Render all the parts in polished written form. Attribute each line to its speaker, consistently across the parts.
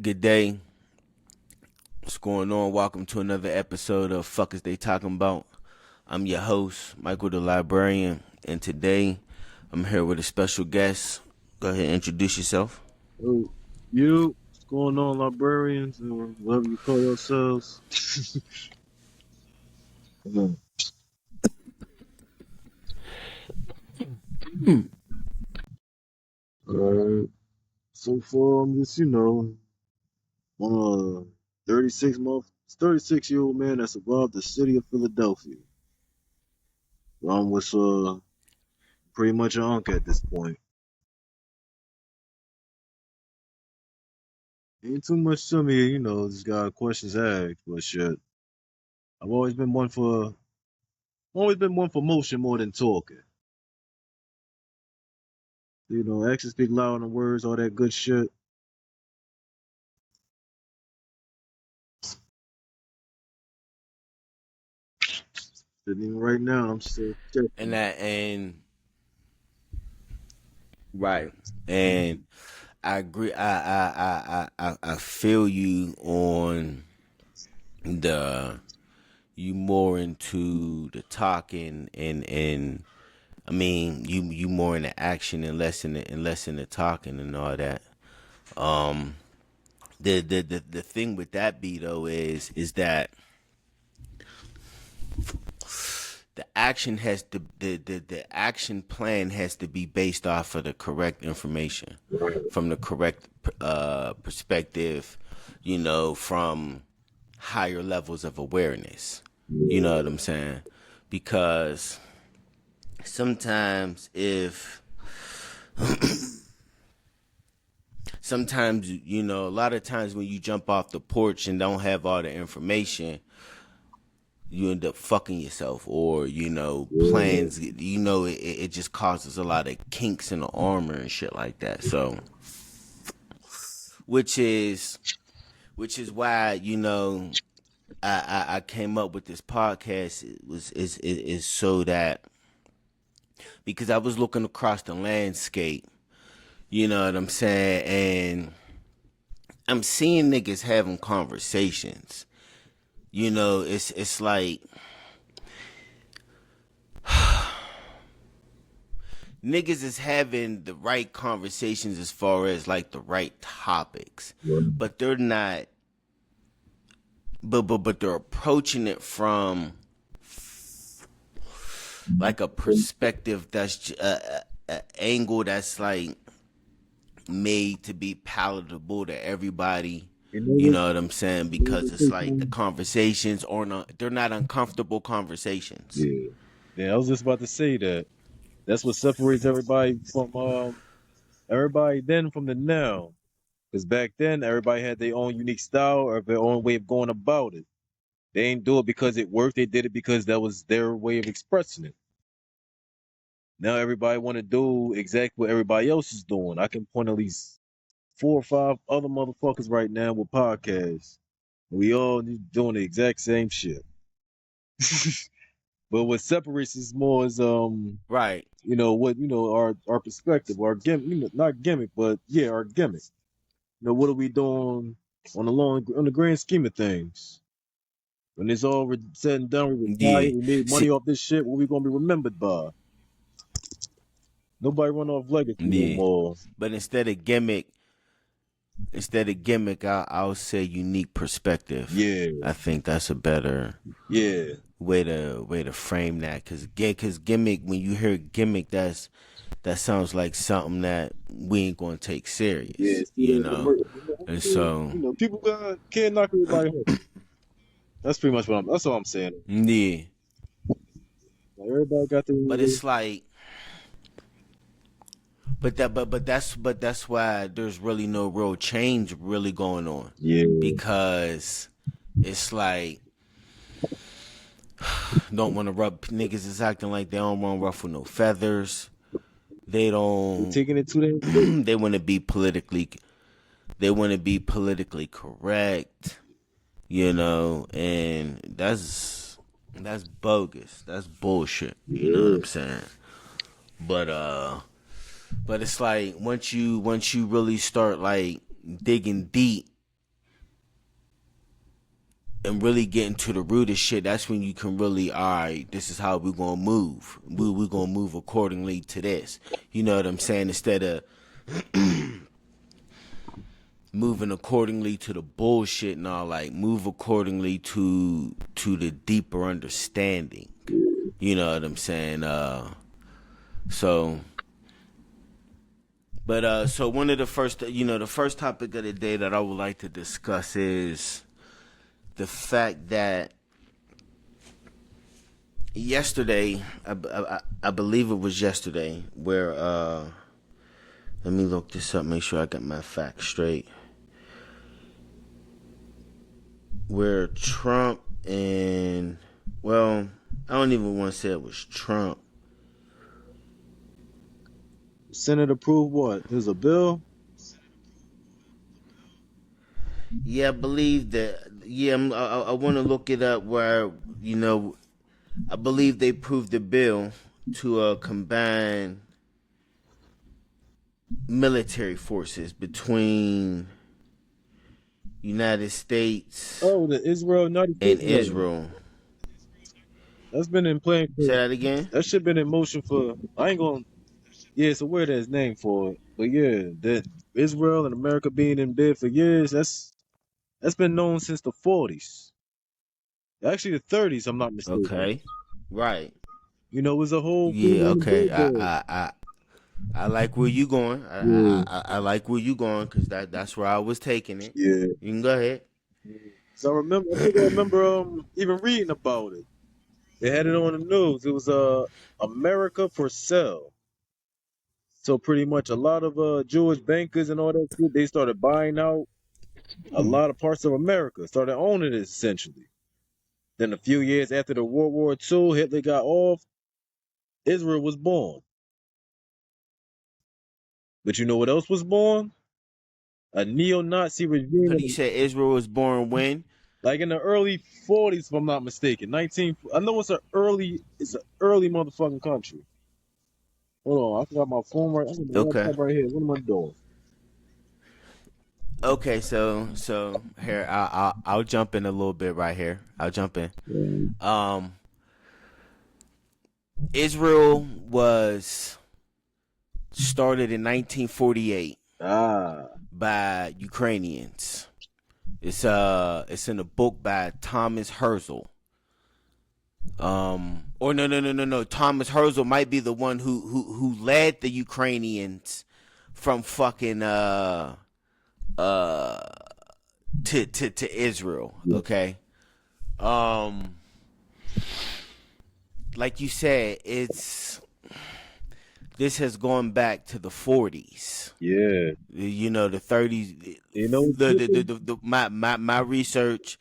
Speaker 1: Good day. What's going on? Welcome to another episode of Fuck Is They Talking About. I'm your host, Michael the Librarian, and today I'm here with a special guest. Go ahead and introduce yourself.
Speaker 2: Oh, what's going on, librarians, or whatever you call yourselves? All right. So far, I'm just, I'm a 36-year-old man that survived the city of Philadelphia. I'm with pretty much an unk at this point. Ain't too much to me, just got questions asked, but shit. I've always been one for motion more than talking. Actions speak louder than words, all that good shit. But even right now, I'm still
Speaker 1: And
Speaker 2: checking.
Speaker 1: that and right. And I agree. I feel you on the you more into the talking and I mean you more in the action and less in the talking and all that. Um, the thing with that be though is that the action has to the action plan has to be based off of the correct information from the correct perspective, from higher levels of awareness. You know what I'm saying? Because sometimes if sometimes a lot of times when you jump off the porch and don't have all the information, you end up fucking yourself, or plans, it just causes a lot of kinks in the armor and shit like that. So which is why I came up with this podcast. It was is so that, because I was looking across the landscape, you know what I'm saying, and I'm seeing niggas having conversations. It's like niggas is having the right conversations as far as like the right topics, but they're not. But they're approaching it from like a perspective that's a angle that's like made to be palatable to everybody.
Speaker 2: You know
Speaker 1: You
Speaker 2: what?
Speaker 1: know what I'm saying?
Speaker 2: You know
Speaker 1: Because it's
Speaker 2: what,
Speaker 1: like the
Speaker 2: man?
Speaker 1: conversations are not, they're not uncomfortable conversations.
Speaker 2: Yeah. Yeah, I was just about to say that. That's what separates everybody then from the now. Because back then, everybody had their own unique style or their own way of going about it. They ain't do it because it worked. They did it because that was their way of expressing it. Now everybody want to do exactly what everybody else is doing. I can point at least 4 or 5 other motherfuckers right now with podcasts. We all doing the exact same shit. But what separates us more is
Speaker 1: Right.
Speaker 2: our perspective, our gimmick, not gimmick, but yeah, our gimmick. What are we doing on the grand scheme of things? When it's all said and done, we
Speaker 1: Yeah.
Speaker 2: retired, we made money
Speaker 1: See,
Speaker 2: off this shit. What we gonna be remembered by? Nobody run off legacy no
Speaker 1: yeah.
Speaker 2: more.
Speaker 1: But instead of gimmick, I'll say unique perspective.
Speaker 2: Yeah,
Speaker 1: I think that's a better
Speaker 2: yeah,
Speaker 1: way to frame that, because gimmick, when you hear gimmick, that sounds like something that we ain't gonna take
Speaker 2: yeah.
Speaker 1: serious,
Speaker 2: See,
Speaker 1: and so
Speaker 2: people can't knock everybody home. That's pretty much that's all I'm saying.
Speaker 1: yeah.
Speaker 2: Like, everybody got their
Speaker 1: But
Speaker 2: own
Speaker 1: it's like, but that's why there's really no real change really going on,
Speaker 2: yeah,
Speaker 1: because it's like, don't want to rub niggas is acting like they don't want to ruffle no feathers. They
Speaker 2: they
Speaker 1: don't.
Speaker 2: taking it too damn serious.
Speaker 1: they want to be politically they want to be politically correct, and that's bogus. That's bullshit. You know what
Speaker 2: Yeah,
Speaker 1: I'm saying? But it's like once you really start like digging deep, and really get into the root of shit, that's when you can really, all right, this is how we're gonna move. We're gonna move accordingly to this. You know what I'm saying? Instead of moving accordingly to the bullshit and all, like move accordingly to the deeper understanding. You know what I'm saying? So but so one of the first, the first topic of the day that I would like to discuss is the fact that yesterday, I believe it was yesterday, where let me look this up, make sure I got my facts straight. Where Trump and, well, I don't even want to say it was Trump.
Speaker 2: Senate approved what? There's a bill.
Speaker 1: Yeah, I believe that. Yeah, I want to look it up. Where I believe they approved the bill to combine military forces between United States
Speaker 2: Oh, the Israel United
Speaker 1: and
Speaker 2: States government.
Speaker 1: Israel.
Speaker 2: That's been in plan for.
Speaker 1: Say that again.
Speaker 2: That shit been in motion for. I ain't gonna. Yeah, it's a weird ass name for it, but yeah, that Israel and America being in bed for years. That's been known since the 40s. Actually, the 30s. I'm not mistaken.
Speaker 1: Okay. Right.
Speaker 2: It was a whole
Speaker 1: Yeah.
Speaker 2: thing on the
Speaker 1: Okay.
Speaker 2: billboard.
Speaker 1: I like where you going.
Speaker 2: Yeah,
Speaker 1: I like where you going because that's where I was taking it.
Speaker 2: yeah.
Speaker 1: You can go ahead.
Speaker 2: So I think I remember even reading about it. They had it on the news. It was America for Sale. So pretty much a lot of Jewish bankers and all that shit, they started buying out a lot of parts of America, started owning it essentially. Then a few years after the World War II, Hitler got off, Israel was born. But you know what else was born? A neo-Nazi regime,
Speaker 1: But you said Israel was born when?
Speaker 2: like in the early 40s, if I'm not mistaken. I know it's an early motherfucking country. Hold on, I got my phone right, I got my
Speaker 1: Okay.
Speaker 2: laptop right here. What am I doing?
Speaker 1: Okay. So here I'll jump in a little bit right here. I'll jump in. Um, Israel was started in 1948
Speaker 2: Ah,
Speaker 1: by Ukrainians. It's in a book by Thomas Herzl. Or no. Thomas Herzl might be the one who led the Ukrainians from fucking to Israel. Okay. Um, like you said, this has gone back to the 40s.
Speaker 2: yeah.
Speaker 1: The 30s.
Speaker 2: You know what's trippy?
Speaker 1: My research,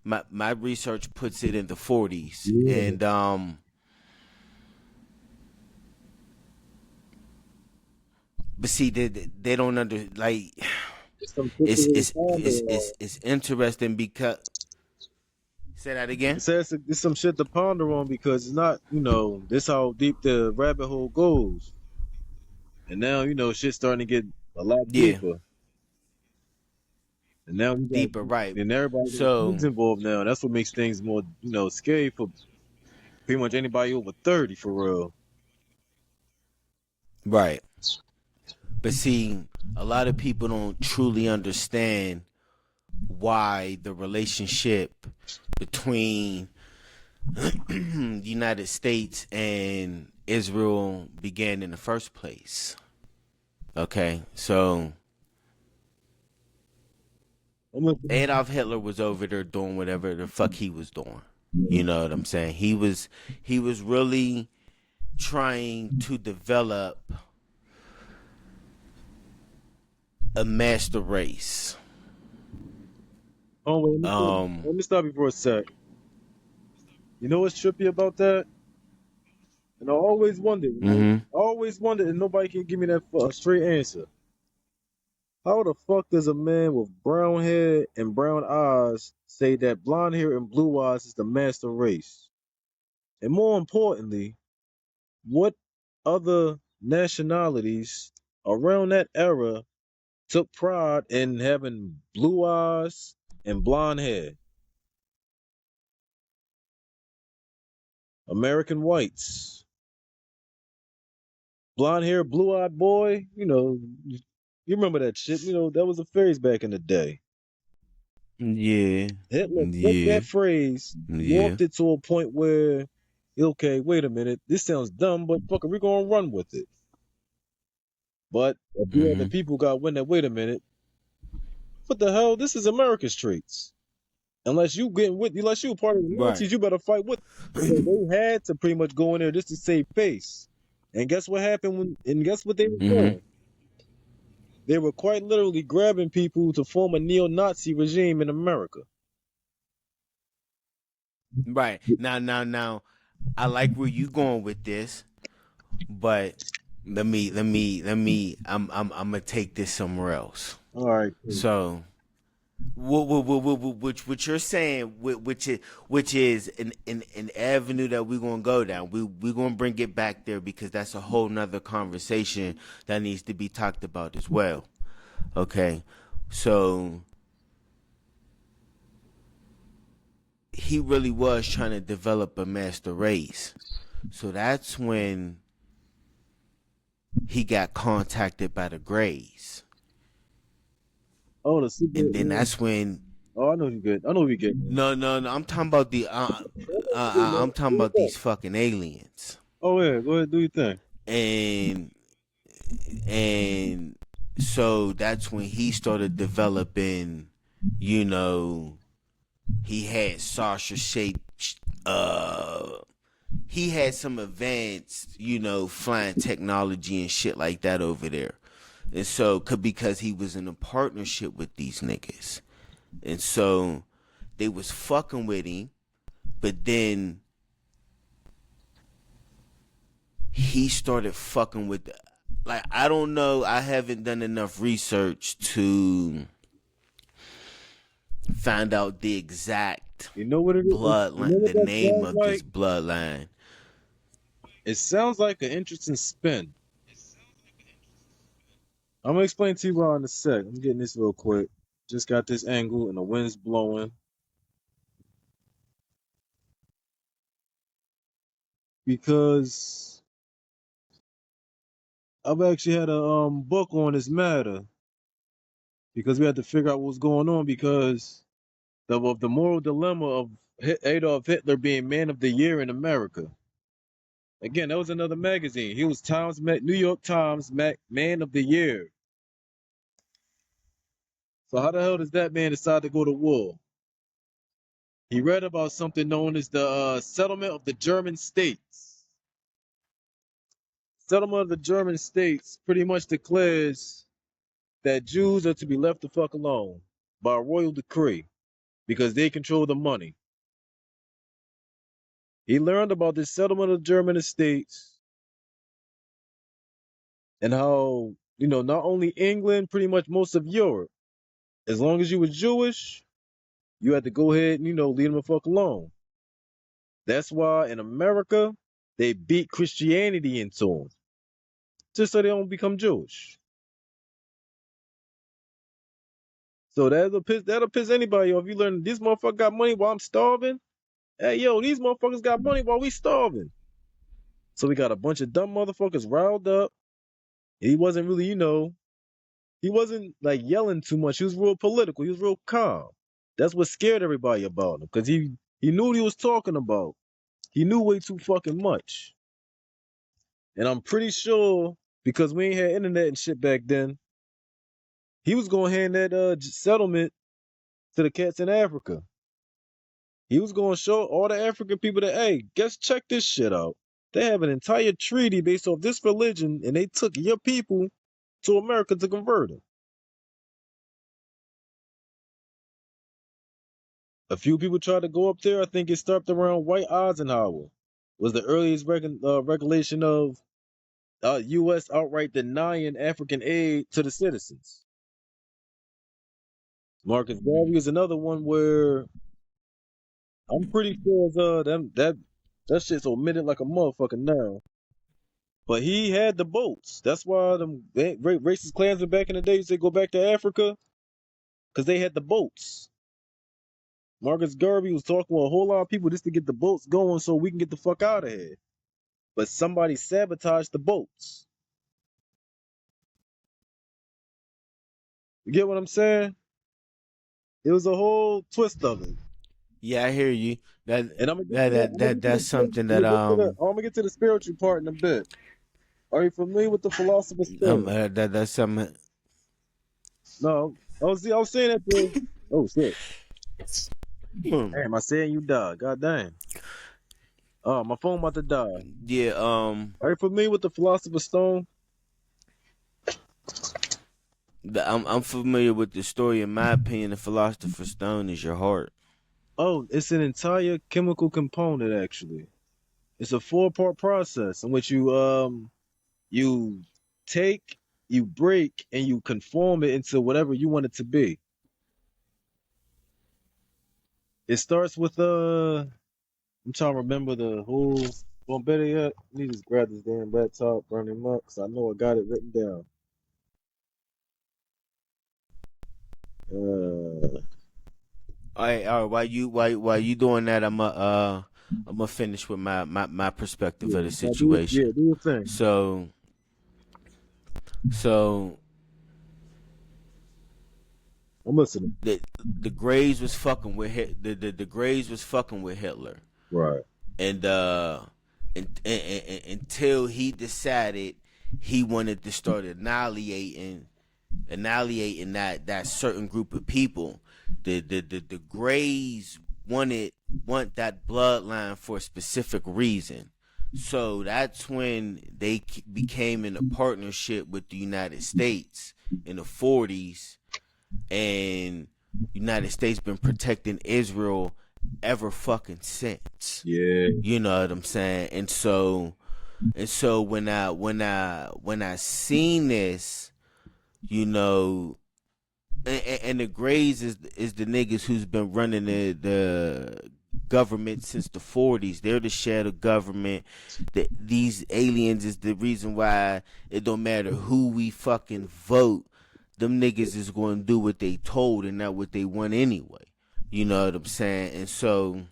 Speaker 1: my research puts it in the 40s,
Speaker 2: Yeah.
Speaker 1: and but see, they don't like.
Speaker 2: There's some shit to really ponder on.
Speaker 1: It's interesting because, say that again.
Speaker 2: It says it's some shit to ponder on because it's not, this how deep the rabbit hole goes. And now, shit's starting to get a lot
Speaker 1: Yeah,
Speaker 2: deeper. And now
Speaker 1: deeper, right?
Speaker 2: and everybody got
Speaker 1: So
Speaker 2: kids involved now. That's what makes things more, scary for pretty much anybody over 30 for real.
Speaker 1: right, but see, a lot of people don't truly understand why the relationship between the United States and Israel began in the first place. Okay, so
Speaker 2: I'm gonna,
Speaker 1: Adolf Hitler was over there doing whatever the fuck he was doing. You know what I'm saying? He was really trying to develop a master race.
Speaker 2: oh, wait, let me stop you for a sec. You know what's trippy about that? And I always wondered, right?
Speaker 1: Mhm.
Speaker 2: I always wondered, and nobody can give me that straight answer. How the fuck does a man with brown hair and brown eyes say that blonde hair and blue eyes is the master race? And more importantly, what other nationalities around that era took pride in having blue eyes and blonde hair? American whites, blonde hair, blue eyed boy. You remember that shit? That was a phrase back in the day.
Speaker 1: Yeah.
Speaker 2: Hitler took
Speaker 1: Yeah.
Speaker 2: that phrase,
Speaker 1: Yeah.
Speaker 2: morphed it to a point where, okay, wait a minute, this sounds dumb, but fuck, we're gonna run with it. But a few other
Speaker 1: Mm-hmm.
Speaker 2: people got wind that, wait a minute, what the hell? This is America's traits. Unless you were part of the
Speaker 1: Right.
Speaker 2: Nazis, you better fight with them. So they had to pretty much go in there just to save face. And guess what happened and guess what they were
Speaker 1: Mm-hmm.
Speaker 2: doing? They were quite literally grabbing people to form a neo-Nazi regime in America.
Speaker 1: Right. Now, I like where you going with this, but I'm gonna take this somewhere else.
Speaker 2: All right, cool.
Speaker 1: So, what you're saying, which is an avenue that we're gonna go down. We're gonna bring it back there because that's a whole nother conversation that needs to be talked about as well. Okay, so he really was trying to develop a master race. So that's when he got contacted by the Greys,
Speaker 2: Oh, the super.
Speaker 1: and then that's when
Speaker 2: Oh, I know you good. I know you get.
Speaker 1: no. I'm talking about I'm talking about these fucking aliens,
Speaker 2: Oh yeah, go ahead, do your thing.
Speaker 1: and and so that's when he started developing. You know, he had saucer shaped. He had some advanced, flying technology and shit like that over there. And so, because he was in a partnership with these niggas. And so, they was fucking with him, but then he started fucking with, like, I don't know, I haven't done enough research to find out the exact
Speaker 2: You know what it is? You know
Speaker 1: bloodline,
Speaker 2: what
Speaker 1: the
Speaker 2: that
Speaker 1: name
Speaker 2: sounds
Speaker 1: of this
Speaker 2: like?
Speaker 1: bloodline.
Speaker 2: It sounds like an interesting spin. I'm gonna explain to you why in a sec. I'm getting this real quick. Just got this angle and the wind's blowing because I've actually had a book on this matter because we had to figure out what's going on because of the moral dilemma of Adolf Hitler being Man of the Year in America. Again, that was another magazine. He was New York Times Man of the Year. So how the hell does that man decide to go to war? He read about something known as the settlement of the German states. Settlement of the German states pretty much declares that Jews are to be left the fuck alone by royal decree because they control the money. He learned about this settlement of German estates and how, not only England, pretty much most of Europe, as long as you were Jewish, you had to go ahead and, leave them the fuck alone. That's why in America, they beat Christianity into them just so they don't become Jewish. So that'll piss anybody off. You learn these motherfuckers got money while I'm starving. Hey yo, these motherfuckers got money while we starving. So we got a bunch of dumb motherfuckers riled up. He wasn't really, he wasn't like yelling too much. He was real political. He was real calm. That's what scared everybody about him because he knew what he was talking about. He knew way too fucking much. And I'm pretty sure because we ain't had internet and shit back then, he was gonna hand that settlement to the cats in Africa. He was gonna show all the African people that, hey, guess check this shit out. They have an entire treaty based off this religion, and they took your people to America to convert them. A few people tried to go up there. I think it started around White Eisenhower. Was the earliest regulation of U.S. outright denying African aid to the citizens. Marcus Garvey is another one where I'm pretty sure that shit's omitted like a motherfucker now. But he had the boats. That's why them racist Klansmen back in the day used to go back to Africa because they had the boats. Marcus Garvey was talking to a whole lot of people just to get the boats going so we can get the fuck out of here. But somebody sabotaged the boats. You get what I'm saying? It was a whole twist of it.
Speaker 1: Yeah, I hear you. That
Speaker 2: And I'm gonna get
Speaker 1: that
Speaker 2: to that.
Speaker 1: that, that that's something that
Speaker 2: I'm gonna get to the spiritual part in a bit. Are you familiar with the Philosopher's Stone?
Speaker 1: that's something.
Speaker 2: No. I was saying that to. Oh shit.
Speaker 1: Hmm.
Speaker 2: Damn, I saying you died. God damn. Oh, my phone about to die.
Speaker 1: Yeah.
Speaker 2: Are you familiar with the Philosopher's Stone?
Speaker 1: I'm familiar with the story. In my opinion, the Philosopher's Stone is your heart.
Speaker 2: Oh, it's an entire chemical component actually. It's a 4-part process in which you take, you break, and you conform it into whatever you want it to be. It starts with I'm trying to remember the whole. Well, better yet, let me just grab this damn laptop, burn him up, cause I know I got it written down.
Speaker 1: All right. While you doing that, I'm gonna finish with my perspective of the situation.
Speaker 2: Do your thing.
Speaker 1: So
Speaker 2: I'm listening.
Speaker 1: the Grays was fucking with the Grays was fucking with Hitler,
Speaker 2: Right.
Speaker 1: and until he decided he wanted to start annihilating that certain group of people. The Grays want that bloodline for a specific reason. So that's when they became in a partnership with the United States in the 40s, and United States been protecting Israel ever fucking since.
Speaker 2: Yeah.
Speaker 1: You know what I'm saying? And so when I seen this, you know, and the Grays is the niggas who's been running the government since the 40s. They're the shadow government. These aliens is the reason why it don't matter who we fucking vote. Them niggas is going to do what they told and not what they want anyway. You know what I'm saying? And so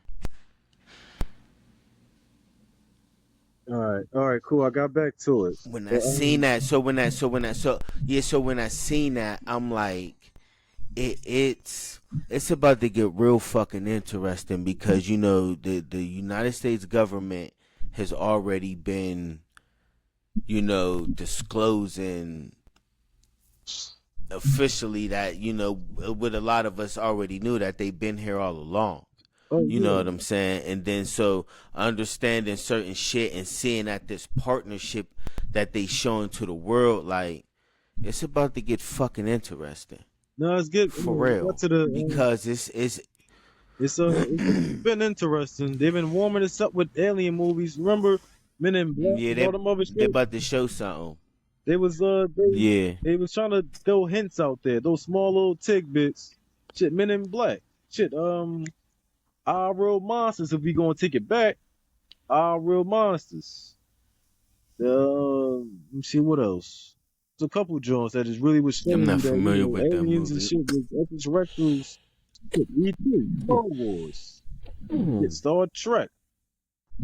Speaker 2: All right, cool. I got back to it.
Speaker 1: when I seen that, when I seen that, I'm like, it's about to get real fucking interesting because you know the United States government has already been, you know, disclosing officially that, you know, what a lot of us already knew, that they've been here all along.
Speaker 2: Oh
Speaker 1: You know
Speaker 2: yeah.
Speaker 1: what I'm saying? And then so understanding certain shit and seeing that this partnership that they showing to the world, like, it's about to get fucking interesting.
Speaker 2: No, it's good.
Speaker 1: For
Speaker 2: Got
Speaker 1: real.
Speaker 2: to the.
Speaker 1: Because
Speaker 2: It's been interesting. They've been warming us up with alien movies. Remember Men in Black
Speaker 1: yeah,
Speaker 2: and all them other
Speaker 1: they
Speaker 2: shit?
Speaker 1: about to show something.
Speaker 2: They was
Speaker 1: Yeah.
Speaker 2: they was trying to throw hints out there, those small little tidbits. Shit, Men in Black. Shit, our real monsters. If we gonna take it back, our real monsters. Let me see what else. There's a couple joints that just really was
Speaker 1: I'm
Speaker 2: showing you
Speaker 1: not
Speaker 2: that
Speaker 1: familiar with that
Speaker 2: aliens and
Speaker 1: movie.
Speaker 2: shit was extraterrestrials. Shit, E.T., Star Wars, shit, Star Trek.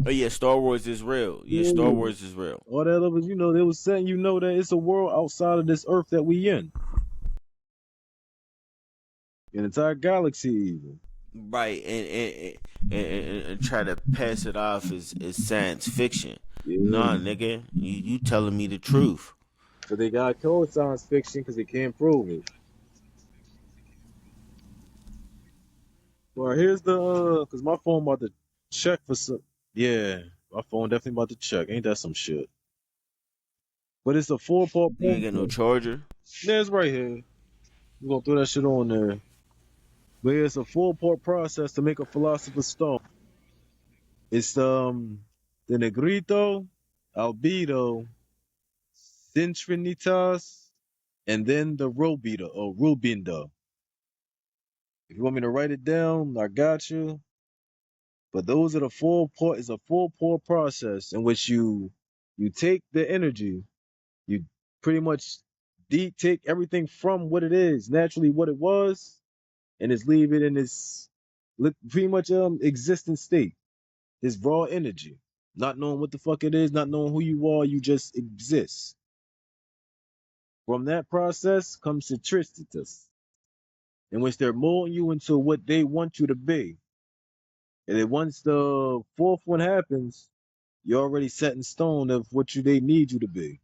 Speaker 1: Oh yeah, Star Wars is real. Yeah, Star
Speaker 2: Yeah.
Speaker 1: Wars is real.
Speaker 2: All that other, they was saying, that it's a world outside of this earth that we in. An entire galaxy even.
Speaker 1: Right, and try to pass it off as science fiction. Nah,
Speaker 2: Yeah.
Speaker 1: nigga, you telling me the truth.
Speaker 2: But they got called science fiction because they can't prove it. Well, here's the, because my phone about to check for some. Yeah, my phone definitely about to check. Ain't that some shit? But it's a 4-part
Speaker 1: You ain't got no
Speaker 2: process.
Speaker 1: charger.
Speaker 2: Yeah, it's right here. We're gonna throw that shit on there. But yeah, it's a 4-part process to make a philosopher's stone. It's the Negrito, Albedo, Cintrinitas, and then the Robida or Rubinda. If you want me to write it down, I got you. But those are the 4-part. It's a 4-part process in which you take the energy, you pretty much take everything from what it is, naturally what it was, and just leave it in this. pretty much existent state. This raw energy, not knowing what the fuck it is, not knowing who you are, you just exist. From that process comes Citristitus, in which they're molding you into what they want you to be. And then once the fourth one happens, you're already set in stone of they need you to be.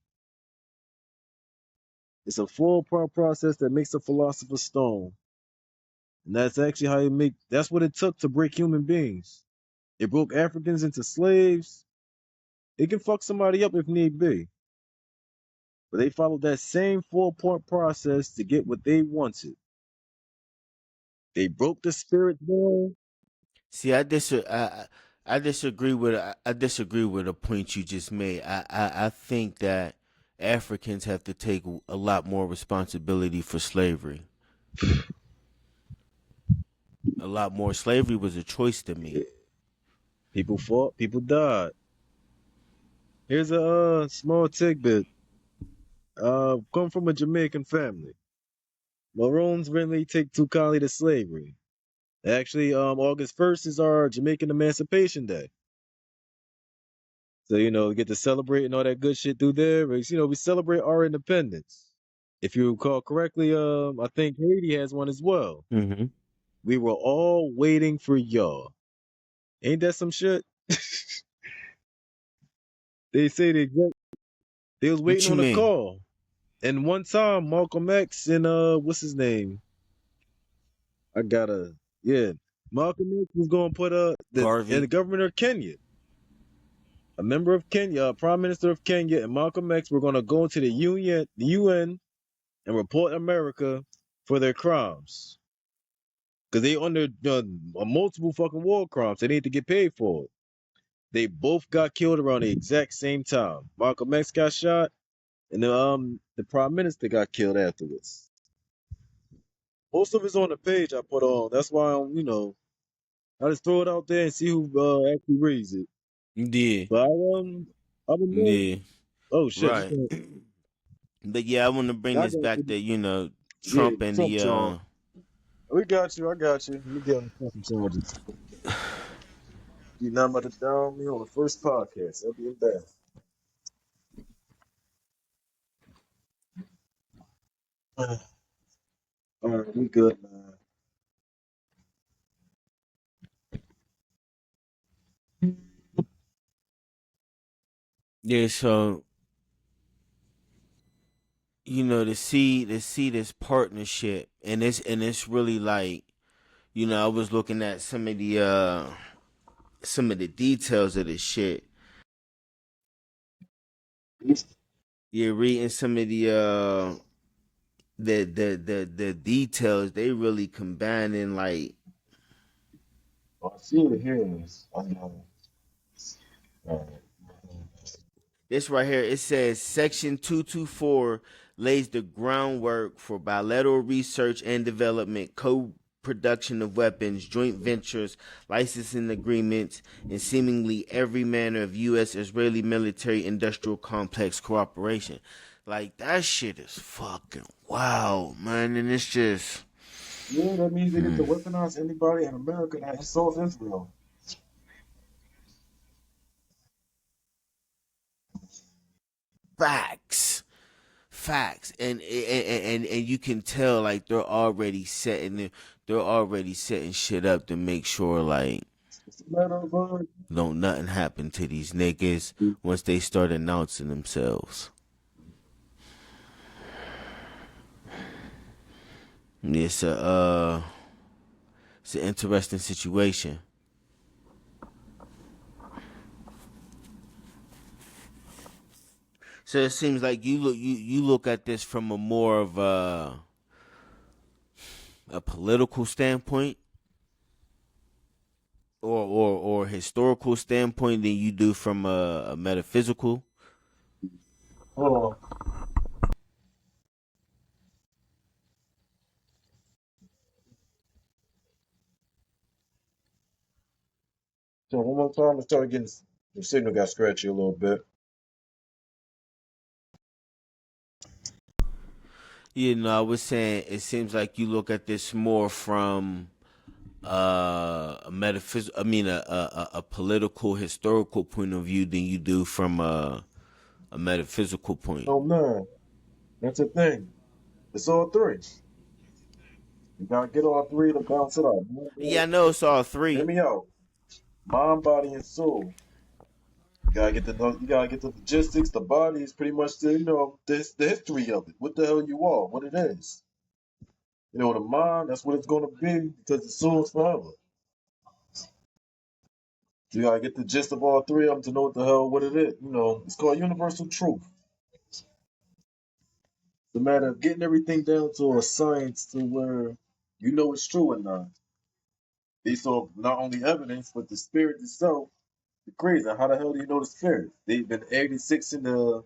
Speaker 2: It's a full process that makes a philosopher's stone. And that's actually how that's what it took to break human beings. It broke Africans into slaves. It can fuck somebody up if need be. But they followed that same 4-point process to get what they wanted. They broke the spirit down.
Speaker 1: See, I disagree with I disagree with a point you just made. I think that Africans have to take a lot more responsibility for slavery. A lot more. Slavery was a choice to me.
Speaker 2: People fought, people died. Here's a small tidbit. Come from a Jamaican family. Maroons really take too kindly to slavery. Actually, August 1st is our Jamaican Emancipation Day. So, we get to celebrate and all that good shit through there. But, we celebrate our independence. If you recall correctly, I think Haiti has one as well.
Speaker 1: Mm-hmm.
Speaker 2: We were all waiting for y'all. Ain't that some shit? They say they was
Speaker 1: What
Speaker 2: waiting
Speaker 1: you
Speaker 2: on a
Speaker 1: mean?
Speaker 2: call. And one time, Malcolm X and what's his name? I gotta, yeah, Malcolm X was gonna put the
Speaker 1: Garvey.
Speaker 2: governor of Kenya, a member of Kenya, Prime Minister of Kenya, and Malcolm X were gonna go into the UN, and report America for their crimes because they under multiple fucking war crimes. They need to get paid for it. They both got killed around the exact same time. Malcolm X got shot, and the Prime Minister got killed afterwards. Most of it's on the page I put on. That's why I just throw it out there and see who actually reads it.
Speaker 1: Yeah.
Speaker 2: But I don't know.
Speaker 1: Yeah.
Speaker 2: Oh shit!
Speaker 1: Right. But yeah, I want to bring
Speaker 2: I
Speaker 1: this
Speaker 2: got
Speaker 1: back
Speaker 2: you.
Speaker 1: to
Speaker 2: Yeah,
Speaker 1: Trump and
Speaker 2: Trump
Speaker 1: the
Speaker 2: John. We got you. I got you. Let me get on the fucking charges. You're not about to down me on the first podcast. That'll be bad. All right, we good, man.
Speaker 1: yeah. So to see this partnership, and it's really like, I was looking at some of the details of this shit. You're reading some of the details. They really combining like
Speaker 2: Oh, I see it here. I know. All
Speaker 1: this right here. It says Section 224 lays the groundwork for bilateral research and development, co-production of weapons, joint ventures, licensing agreements, and seemingly every manner of U.S.-Israeli military-industrial complex cooperation. Like, that shit is fucking wow, man. And it's just
Speaker 2: yeah, that means they get to weaponize anybody in America that insults Israel.
Speaker 1: facts. Facts, and you can tell like they're already setting shit up to make sure like
Speaker 2: It's a matter of
Speaker 1: don't nothing happen to these niggas once they start announcing themselves. It's it's an interesting situation. So it seems like you look at this from a more of a political standpoint or historical standpoint than you do from a metaphysical.
Speaker 2: hold on. So one more time, I started getting the signal got scratchy a little bit.
Speaker 1: I was saying it seems like you look at this more from a metaphysical, I mean a political historical point of view than you do from a metaphysical point.
Speaker 2: Oh man, that's the thing. It's all three. You gotta get all three to bounce it out.
Speaker 1: Yeah, I know it's all
Speaker 2: Hear
Speaker 1: three.
Speaker 2: me out. Mind, body, and soul. You gotta get the logistics. The body is pretty much the history of it. What the hell you are, what it is. The mind, that's what it's gonna be because the soul is forever. So you gotta get the gist of all three of them to know what it is. It's called universal truth. The matter of getting everything down to a science to where you know it's true or not. Based off not only evidence, but the spirit itself. It's crazy. How the hell do you know the spirit? They've been 86 in the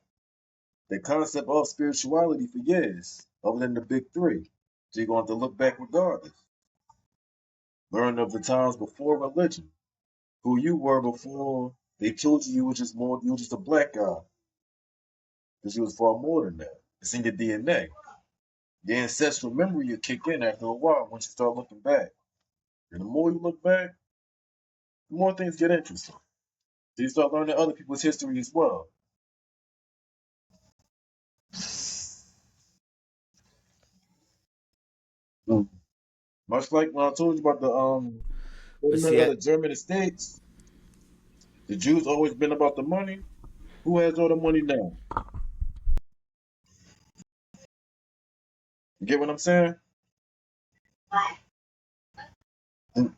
Speaker 2: concept of spirituality for years, other than the big three. So you're going to have to look back regardless. Learn of the times before religion, who you were before they told you you were just a black guy. Because you was far more than that. It's in your DNA. Your ancestral memory will kick in after a while once you start looking back. And the more you look back, the more things get interesting. So you start learning other people's history as well. Mm. Much like when I told you about the
Speaker 1: But
Speaker 2: government
Speaker 1: see,
Speaker 2: of the German states, the Jews always been about the money. Who has all the money now? You get what I'm saying? And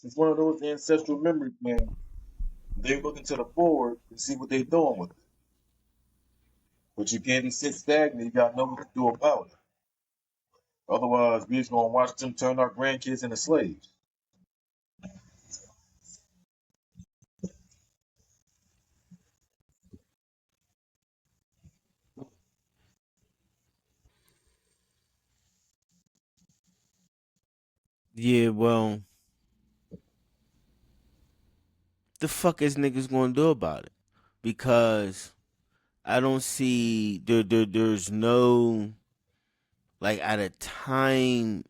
Speaker 2: it's one of those ancestral memories, man. They looking to the forward and see what they doing with it. But you can't just sit stagnant. You got to know what to do about it. Otherwise, we just gonna watch them turn our grandkids into slaves.
Speaker 1: yeah, well, the fuck is niggas gonna do about it? Because I don't see there's no like at a time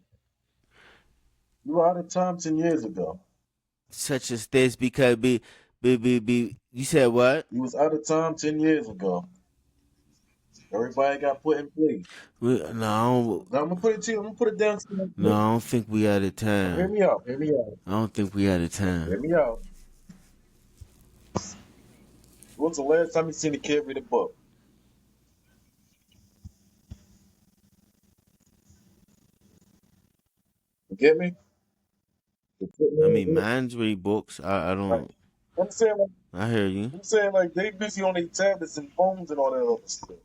Speaker 2: You were out of time 10 years ago.
Speaker 1: such as this because be you said what?
Speaker 2: You was out of time 10 years ago. Everybody got put in place.
Speaker 1: No,
Speaker 2: Now I'm gonna put it to you. I'm gonna put it down to you like
Speaker 1: no,
Speaker 2: this.
Speaker 1: I don't think we out of
Speaker 2: Now, hear
Speaker 1: time.
Speaker 2: me out. Hear me out.
Speaker 1: I don't think we out of
Speaker 2: Hear
Speaker 1: time.
Speaker 2: me out. When's the last time you seen a kid read a book? You get me?
Speaker 1: I mean, mine's read books. I
Speaker 2: Like,
Speaker 1: don't.
Speaker 2: I'm saying, like,
Speaker 1: I hear you.
Speaker 2: they busy on their tablets and phones and all that other stuff.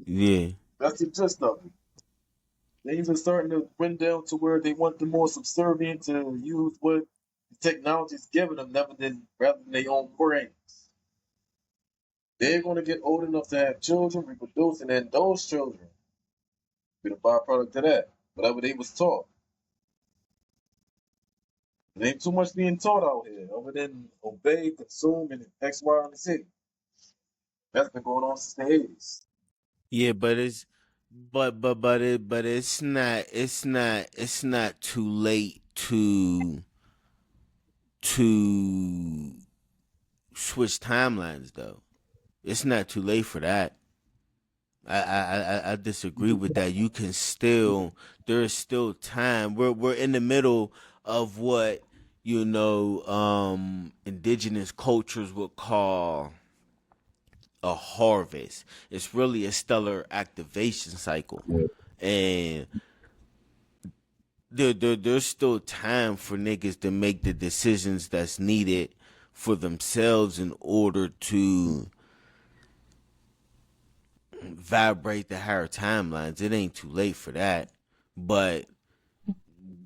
Speaker 1: Yeah.
Speaker 2: That's the gist of it. They even starting to went down to where they want the more subservient to use what the technology is giving them, rather than their own brains. They're going to get old enough to have children, reproduce, and then those children be the byproduct of that. Whatever they was taught. There ain't too much being taught out here, other than obey, consume, and X, Y, and Z. That's been going on since the 80s.
Speaker 1: Yeah, but it's but it's not too late to switch timelines though. It's not too late for that. I disagree with that. You can still there is still time. We're in the middle of what indigenous cultures would call a harvest. It's really a stellar activation cycle.
Speaker 2: Yeah.
Speaker 1: And there's still time for niggas to make the decisions that's needed for themselves in order to vibrate the higher timelines. It ain't too late for that. But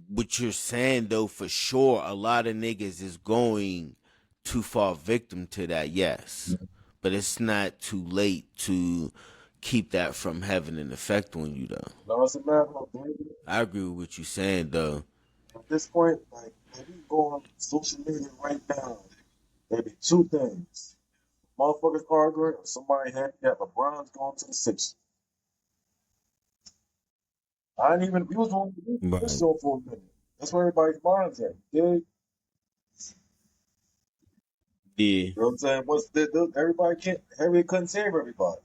Speaker 1: what you're saying though, for sure, a lot of niggas is going to fall victim to that, yes. But it's not too late to keep that from having an effect on you though.
Speaker 2: Now it's a matter of, baby,
Speaker 1: I agree with what you're saying though.
Speaker 2: at this point, like, if you go on social media right now, maybe two things. Motherfuckers arguing, or somebody happy that LeBron's going to the Sixers. I ain't even, we was on this
Speaker 1: Right.
Speaker 2: show for a minute. That's where everybody's minds at. You
Speaker 1: Yeah.
Speaker 2: know what I'm saying? Everybody can't, everybody couldn't save everybody.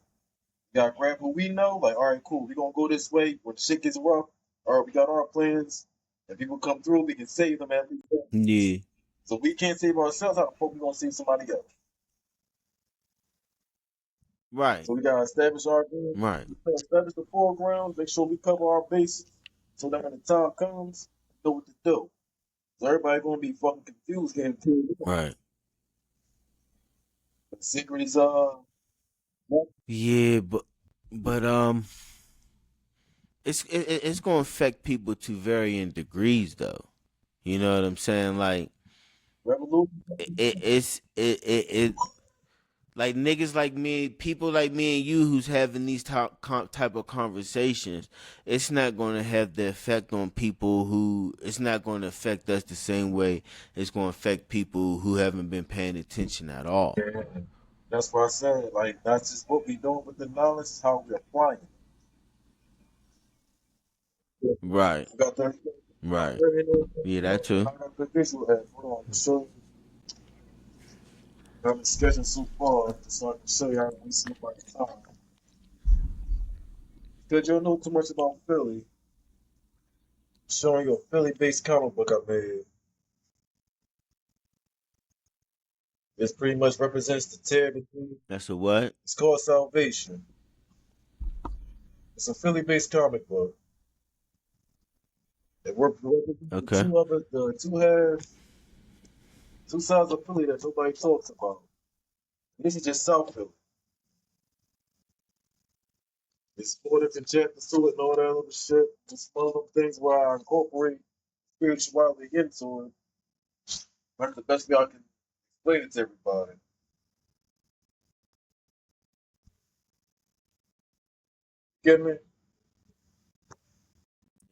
Speaker 2: We gotta grab who we know, like, all right, cool, we gonna go this way when shit gets rough. All right, we got our plans. If people come through, we can save them at least.
Speaker 1: Yeah.
Speaker 2: So we can't save ourselves, how the fuck we gonna save somebody else?
Speaker 1: Right.
Speaker 2: So we gotta establish our ground,
Speaker 1: Right.
Speaker 2: establish the foreground, make sure we cover our bases, so that when the time comes, we know what to do. So everybody gonna be fucking confused getting killed.
Speaker 1: Right.
Speaker 2: The secret is
Speaker 1: Yeah, but it's gonna affect people to varying degrees though. You know what I'm saying? Like
Speaker 2: revolution.
Speaker 1: it like niggas like me, people like me and you who's having these type of conversations, it's not going to have the effect on people who, it's not going to affect us the same way it's going to affect people who haven't been paying attention at all.
Speaker 2: Yeah. That's what I said. Like that's just what we doing with the knowledge, is how we applying it.
Speaker 1: Right,
Speaker 2: We got that.
Speaker 1: right. Yeah, that too.
Speaker 2: I got the visual head. Hold on, show you. I've been sketching so far, so I can show you how we see my time. Because you don't know too much about Philly. Showing you a Philly-based comic book I made. This pretty much represents the tear between.
Speaker 1: That's a what?
Speaker 2: It's called Salvation. It's a Philly-based comic book. It represents the
Speaker 1: Okay.
Speaker 2: two sides of Philly that nobody talks about. This is just South Philly. It's 4 different chapters to it and all that other shit. It's one of them things where I incorporate spirituality into it. That's the best way I can explain it to everybody. Get me?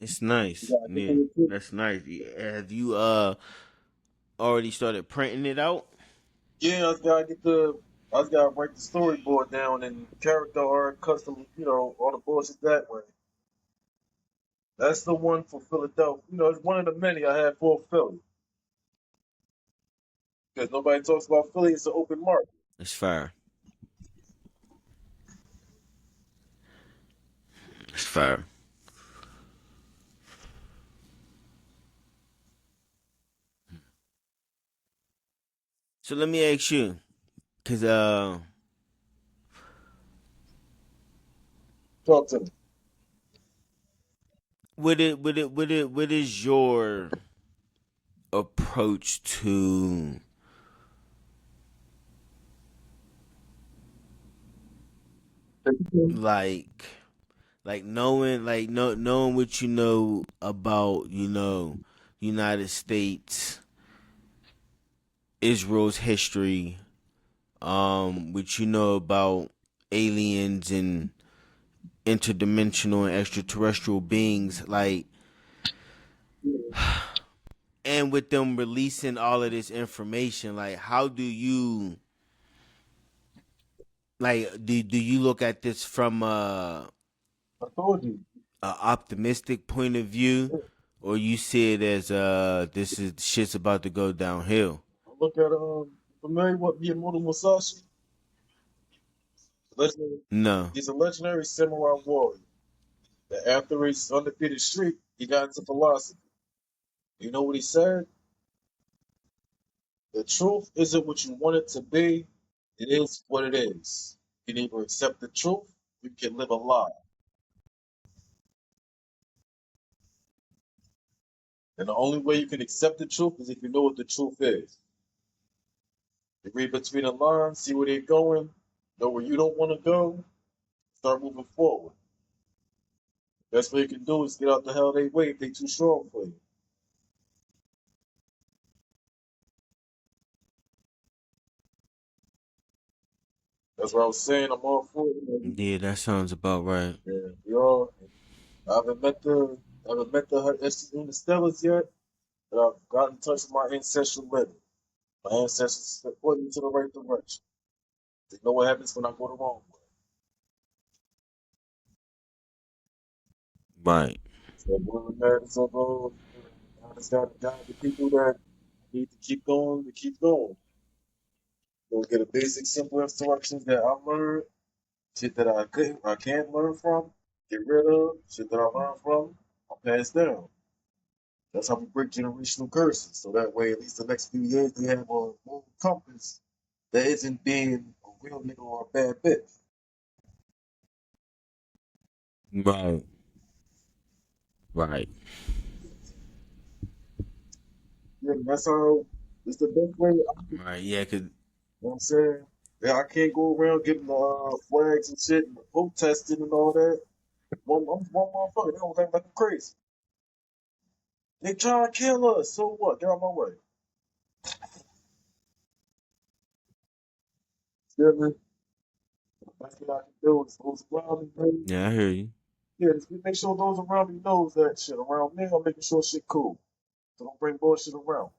Speaker 1: It's
Speaker 2: You
Speaker 1: nice.
Speaker 2: gotta get
Speaker 1: Yeah,
Speaker 2: to it.
Speaker 1: that's nice. Have you already started printing it out?
Speaker 2: Yeah, I just gotta write the storyboard down and character art, custom, all the bullshit that way. That's the one for Philadelphia. It's one of the many I had for Philly. Because nobody talks about Philly, it's an open market.
Speaker 1: It's fire. It's fire. So let me ask you, cause
Speaker 2: Talk to me.
Speaker 1: what is your approach to like knowing knowing what you know about United States, Israel's history, what you know about aliens and interdimensional and extraterrestrial beings, like, and with them releasing all of this information, like how do you do you look at this from
Speaker 2: I told you.
Speaker 1: a optimistic point of view, or you see it as this is shit's about to go downhill?
Speaker 2: I look at familiar with Miyamoto Musashi? Legendary,
Speaker 1: No.
Speaker 2: he's a legendary samurai warrior. That after his undefeated streak, he got into philosophy. You know what he said? The truth isn't what you want it to be. It is what it is. You can either accept the truth, or you can live a lie. And the only way you can accept the truth is if you know what the truth is. You read between the lines, see where they're going, know where you don't want to go, start moving forward. Best way you can do is get out the hell they way if they too strong for you. That's what I was saying. I'm all for it.
Speaker 1: Yeah, that sounds about right.
Speaker 2: Yeah, we all. I I haven't met the Interstellars yet, but I've got in touch with my ancestral living. My ancestors put me to the right direction. They know what happens when I go the wrong way.
Speaker 1: Right.
Speaker 2: But what matters of I just got to guide the people that need to keep going to keep going. So get a basic, simple instructions that I learned, shit that I can't learn from, get rid of, shit that I learned from, I pass down. That's how we break generational curses. So that way, at least the next few years, they have a moral compass that isn't being a real nigga or a bad bitch.
Speaker 1: Right. Right.
Speaker 2: Yeah, that's how. It's the best way. You
Speaker 1: Right. Yeah. Cause
Speaker 2: know what I'm saying? Yeah, I can't go around getting flags and shit and protesting and all that. One motherfucker, they don't think like I'm crazy. They trying to kill us. So what? Get out my way. Feel me? That's what I can do. Is those around me know.
Speaker 1: yeah, I hear you.
Speaker 2: Yeah, just make sure those around me knows that shit. Around me, I'm making sure shit cool. So don't bring bullshit around.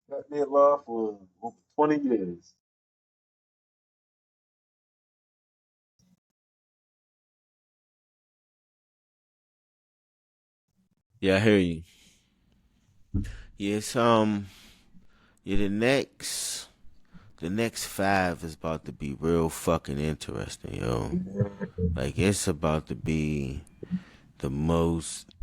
Speaker 2: Got me alive for over 20 years.
Speaker 1: Yeah, I hear you. Yes. Yeah. The next 5 is about to be real fucking interesting, yo. Like it's about to be the most.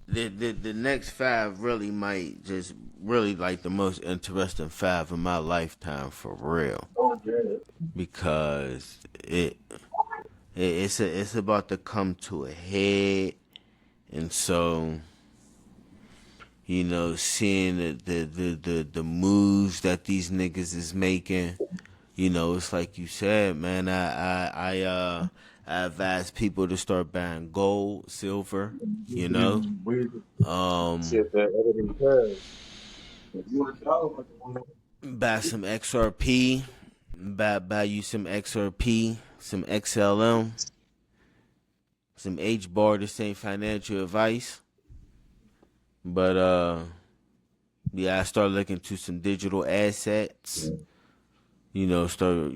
Speaker 1: The next 5 really might just really like the most interesting 5 in my lifetime for real
Speaker 2: Oh, yeah.
Speaker 1: because it's about to come to a head, and so seeing the moves that these niggas is making, it's like you said, man. I advise people to start buying gold, silver, you know,
Speaker 2: Weird
Speaker 1: um,
Speaker 2: shit that everything has. If you want to know what you want
Speaker 1: buy some XRP, buy you some XRP, some XLM, some H bar. This ain't financial advice, but yeah, I start looking to some digital assets.
Speaker 2: to
Speaker 1: Start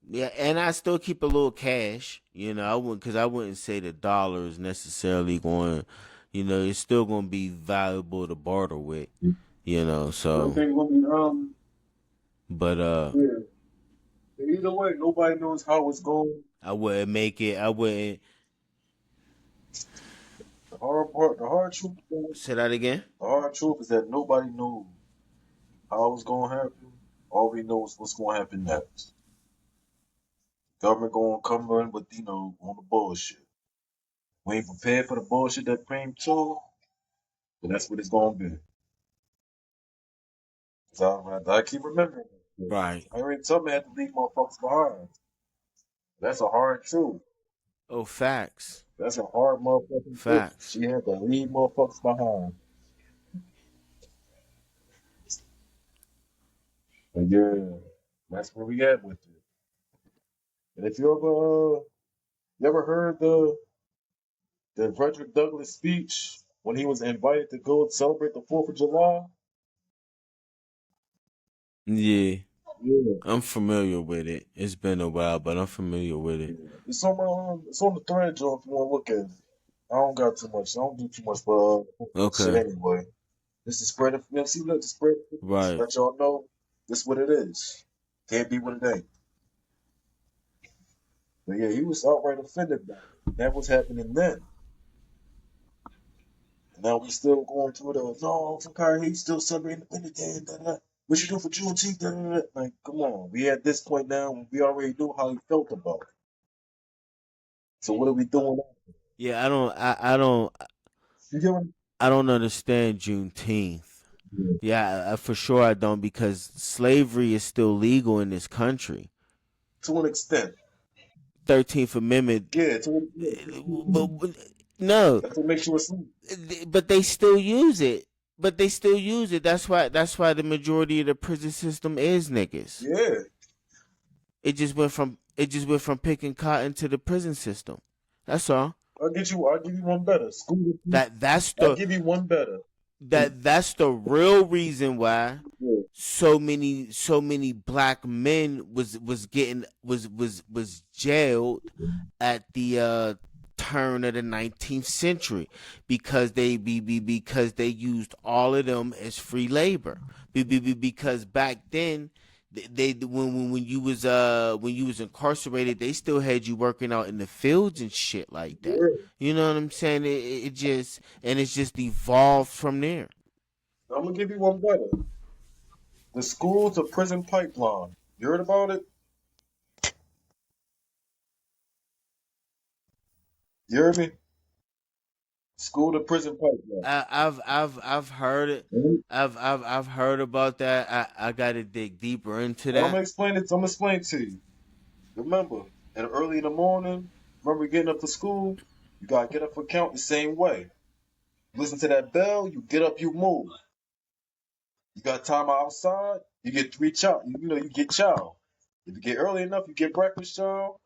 Speaker 1: yeah, and I still keep a little cash. I wouldn't say the dollar is necessarily going. It's still going to be valuable to barter with. So,
Speaker 2: everything gonna be
Speaker 1: but
Speaker 2: yeah. Either way, nobody knows how it's going.
Speaker 1: I wouldn't make it. I wouldn't
Speaker 2: The hard part, the hard truth,
Speaker 1: say that again.
Speaker 2: the hard truth is that nobody knows how it's gonna happen. All we know is what's gonna happen next. Government gonna come in with on the bullshit. We ain't prepared for the bullshit that came to, but that's what it's gonna be. So I keep remembering that.
Speaker 1: Right.
Speaker 2: I already told me I had to leave motherfuckers behind. That's a hard truth.
Speaker 1: Oh, facts.
Speaker 2: That's a hard motherfucking truth.
Speaker 1: Facts.
Speaker 2: She had to leave motherfuckers behind. But yeah, that's where we at with it. And if you ever heard the Frederick Douglass speech when he was invited to go celebrate the 4th of July?
Speaker 1: Yeah,
Speaker 2: Yeah.
Speaker 1: I'm familiar with it. It's been a while, but I'm familiar with it.
Speaker 2: It's on the thread, Joe, if you want to look at it. I don't got too much. I don't do too much for shit
Speaker 1: Okay.
Speaker 2: anyway. This is spread. See, look, to spread.
Speaker 1: Right.
Speaker 2: Let y'all know this what it is. Can't be what it ain't. But yeah, he was outright offended by it. That was happening then. And now we still going through the no, Fakari, he's still celebrating Independence Day. Da, da, da. What you do for Juneteenth? Da, da, da. Like, come on. We at this point now when we already knew how he felt about it. So what are we doing now?
Speaker 1: Yeah, I don't
Speaker 2: You get what I'm
Speaker 1: I don't understand Juneteenth.
Speaker 2: saying?
Speaker 1: Yeah, for sure I don't, because slavery is still legal in this country.
Speaker 2: To an extent.
Speaker 1: 13th Amendment,
Speaker 2: Yeah, to an
Speaker 1: but no,
Speaker 2: that's what makes you a slave.
Speaker 1: but they still use it. But they still use it. That's why the majority of the prison system is niggas.
Speaker 2: Yeah.
Speaker 1: It just went from picking cotton to the prison system. That's all.
Speaker 2: I'll give you one better. School
Speaker 1: That's
Speaker 2: I'll
Speaker 1: the
Speaker 2: give you one better.
Speaker 1: that's the real reason why
Speaker 3: Yeah.
Speaker 1: so many black men was jailed at the turn of the 19th century because because they used all of them as free labor. Because back then when you was incarcerated, they still had you working out in the fields and shit like that.
Speaker 3: Yeah.
Speaker 1: You know what I'm saying? It just, and it's just evolved from there.
Speaker 3: I'm gonna give you one better. The school to prison pipeline. You heard about it? You heard me? School to prison pipeline.
Speaker 1: I've heard it.
Speaker 3: Mhm.
Speaker 1: I've heard about that. I got to dig deeper into
Speaker 3: And I'm
Speaker 1: that.
Speaker 3: gonna explain it. I'm gonna explain it to you. Remember, and early in the morning, remember getting up for school, you gotta get up for count the same way. Listen to that bell, you get up, you move. You got time outside, you get three chow. You get chow. If you get early enough, you get breakfast chow.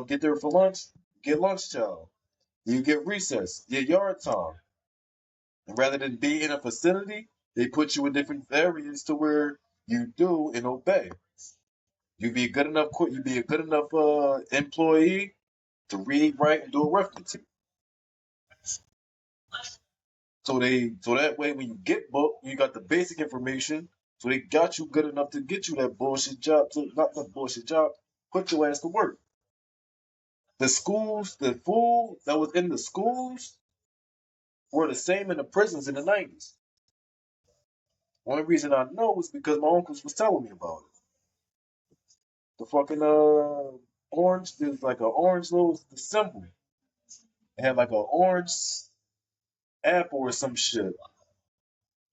Speaker 3: Get there for lunch, you get lunch chow. You get recess, get yard time. And rather than be in a facility, they put you in different areas to where you do and obey. You be a good enough employee to read, write, and do arithmetic. So that way when you get booked, you got the basic information. So they got you good enough to get you that bullshit job, not that bullshit job, put your ass to work. The schools, the food that was in the schools were the same in the prisons in the 90s. Only reason I know is because my uncles was telling me about it. The fucking orange, there's like an orange little the symbol. It had like an orange apple or some shit.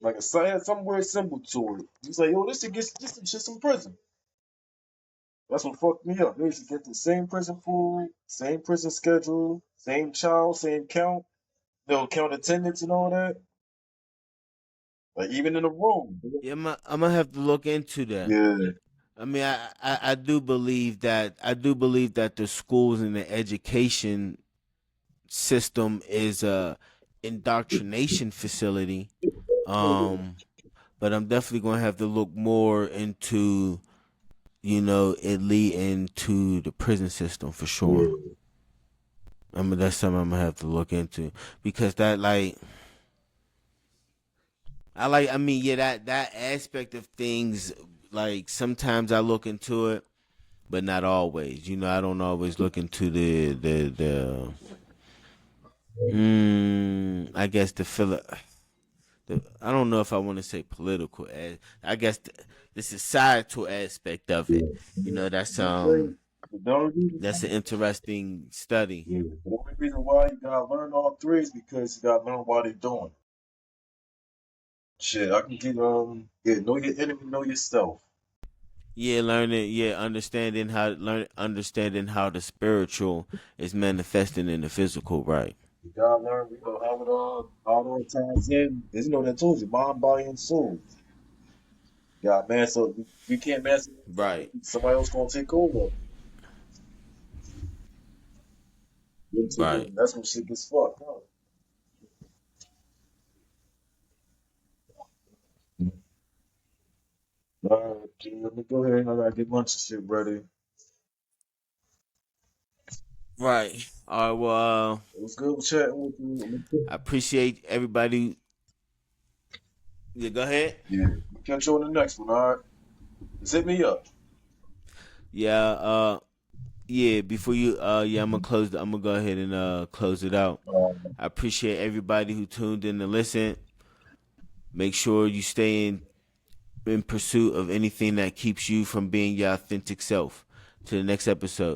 Speaker 3: Like it had some weird symbol to it. He's like, yo, this shit's in prison. That's what fucked me up. They used to get the same prison food, same prison schedule, same child, same count. They'll count attendance and all that. Like even in the room.
Speaker 1: Yeah, I'm gonna have to look into that.
Speaker 3: Yeah.
Speaker 1: I mean, I do believe that the schools and the education system is a indoctrination facility. But I'm definitely gonna have to look more into it lead into the prison system for sure.
Speaker 3: Yeah.
Speaker 1: I mean, that's something I'm gonna have to look into because that like I mean, yeah, that aspect of things, like sometimes I look into it, but not always. I don't always look into I guess I don't know if I want to say political. I guess the societal aspect of it.
Speaker 3: The only reason,
Speaker 1: That's an interesting study.
Speaker 3: yeah. The only reason why you gotta learn all three is because you gotta learn why they're doing it. Shit, I can get know your enemy, know yourself.
Speaker 1: Yeah, learning. Yeah, understanding how the spiritual is manifesting in the physical. Right.
Speaker 3: You gotta learn, how it all ties in. Is that told you, mind, body, and soul. Yeah, man. So you can't master
Speaker 1: Right.
Speaker 3: it. Somebody else gonna take over.
Speaker 1: Right.
Speaker 3: That's when shit gets fucked up. All right, G, let me go ahead. I gotta get lunch and shit ready.
Speaker 1: Right. All right. Well,
Speaker 3: It was good chatting with you.
Speaker 1: I appreciate everybody. Yeah, go ahead.
Speaker 3: Yeah, we'll catch you on the next one. All right, just hit me up.
Speaker 1: Yeah. Yeah. Before you. Yeah. I'm gonna go ahead and close it out. I appreciate everybody who tuned in to listen. Make sure you stay in pursuit of anything that keeps you from being your authentic self. To the next episode.